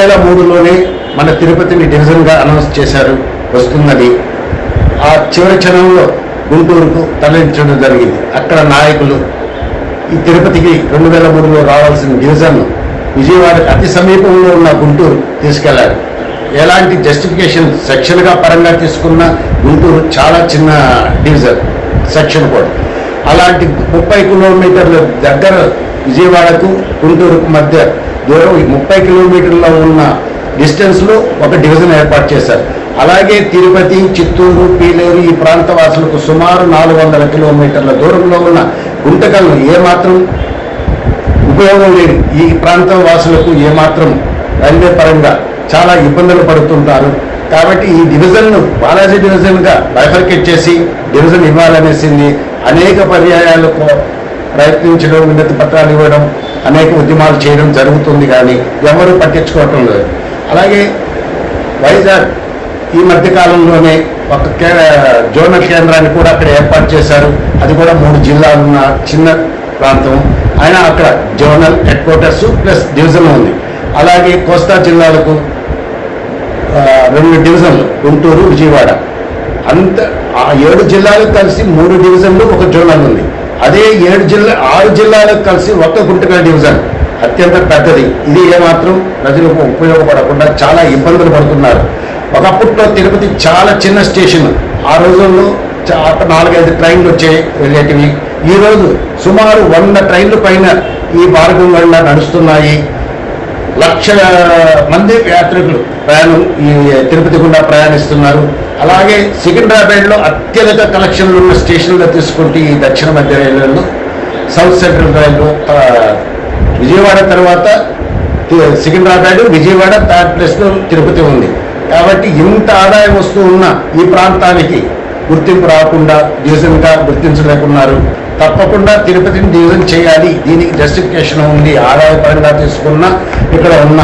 2003లోనే మన తిరుపతిని డివిజన్గా అనౌన్స్ చేశారు వస్తుందని. ఆ చివరి క్షణంలో గుంటూరుకు తరలించడం జరిగింది. అక్కడ నాయకులు ఈ తిరుపతికి 2003లో రావాల్సిన డివిజన్ విజయవాడకు అతి సమీపంలో ఉన్న గుంటూరు తీసుకెళ్లారు. ఎలాంటి జస్టిఫికేషన్ సెక్షన్గా పరంగా తీసుకున్న గుంటూరు చాలా చిన్న డివిజన్ సెక్షన్ కూడా. అలాంటి 30 కిలోమీటర్ల దగ్గర విజయవాడకు గుంటూరుకు మధ్య దూరం 30 కిలోమీటర్ల ఉన్న డిస్టెన్స్లో ఒక డివిజన్ ఏర్పాటు చేశారు. అలాగే తిరుపతి, చిత్తూరు, పీలేరు ఈ ప్రాంత వాసులకు సుమారు 400 కిలోమీటర్ల దూరంలో ఉన్న గుంటకల్ను ఏమాత్రం ఉపయోగం లేని ఈ ప్రాంత వాసులకు ఏమాత్రం రైల్వే పరంగా చాలా ఇబ్బందులు పడుతుంటారు. కాబట్టి ఈ డివిజన్ను బాలాజీ డివిజన్గా బైఫర్కేట్ చేసి డివిజన్ ఇవ్వాలనేసింది. అనేక పర్యాయాలకు ప్రయత్నించడం, వినతి పత్రాలు ఇవ్వడం, అనేక ఉద్యమాలు చేయడం జరుగుతుంది, కానీ ఎవరు పట్టించుకోవటం లేదు. అలాగే వైజాగ్ ఈ మధ్య కాలంలోనే ఒక జోనల్ కేంద్రాన్ని కూడా అక్కడ ఏర్పాటు చేశారు. అది కూడా 3 జిల్లాలు ఉన్న చిన్న ప్రాంతం. అయినా అక్కడ zonal head quarters plus division ఉంది. అలాగే కోస్తా జిల్లాలకు 2 డివిజన్లు గుంటూరు, విజయవాడ. ఆ 7 జిల్లాలకు కలిసి 3 డివిజన్లు, 1 జోనల్ ఉంది. అదే 6 జిల్లాలకు కలిసి 1 గుంటకల్ డివిజన్ అత్యంత పెద్దది. ఇది ఏమాత్రం ప్రజలకు ఉపయోగపడకుండా చాలా ఇబ్బందులు పడుతున్నారు. ఒకప్పట్లో తిరుపతి చాలా చిన్న స్టేషన్. ఆ రోజుల్లో 4-5 ట్రైన్లు వచ్చాయి వెళ్ళేటివి. ఈరోజు సుమారు 100 ట్రైన్లు పైన ఈ మార్గం వల్ల నడుస్తున్నాయి. 1,00,000 మంది యాత్రికులు ఈ తిరుపతి గుండా ప్రయాణిస్తున్నారు. అలాగే సికింద్రాబాద్లో అత్యధిక కలెక్షన్లు ఉన్న స్టేషన్లో తీసుకుంటే ఈ దక్షిణ మధ్య రైల్వేలో సౌత్ సెంట్రల్ రైల్వే విజయవాడ తర్వాత సికింద్రాబాద్, విజయవాడ 3rd ప్లేస్లో తిరుపతి ఉంది. కాబట్టి ఇంత ఆదాయం వస్తూ ఉన్న ఈ ప్రాంతానికి గుర్తింపు రాకుండా డివిజన్గా గుర్తించలేకున్నారు. తప్పకుండా తిరుపతిని డివిజన్ చేయాలి. దీనికి జస్టిఫికేషన్ ఉంది. ఆదాయపరంగా తీసుకున్న ఇక్కడ ఉన్న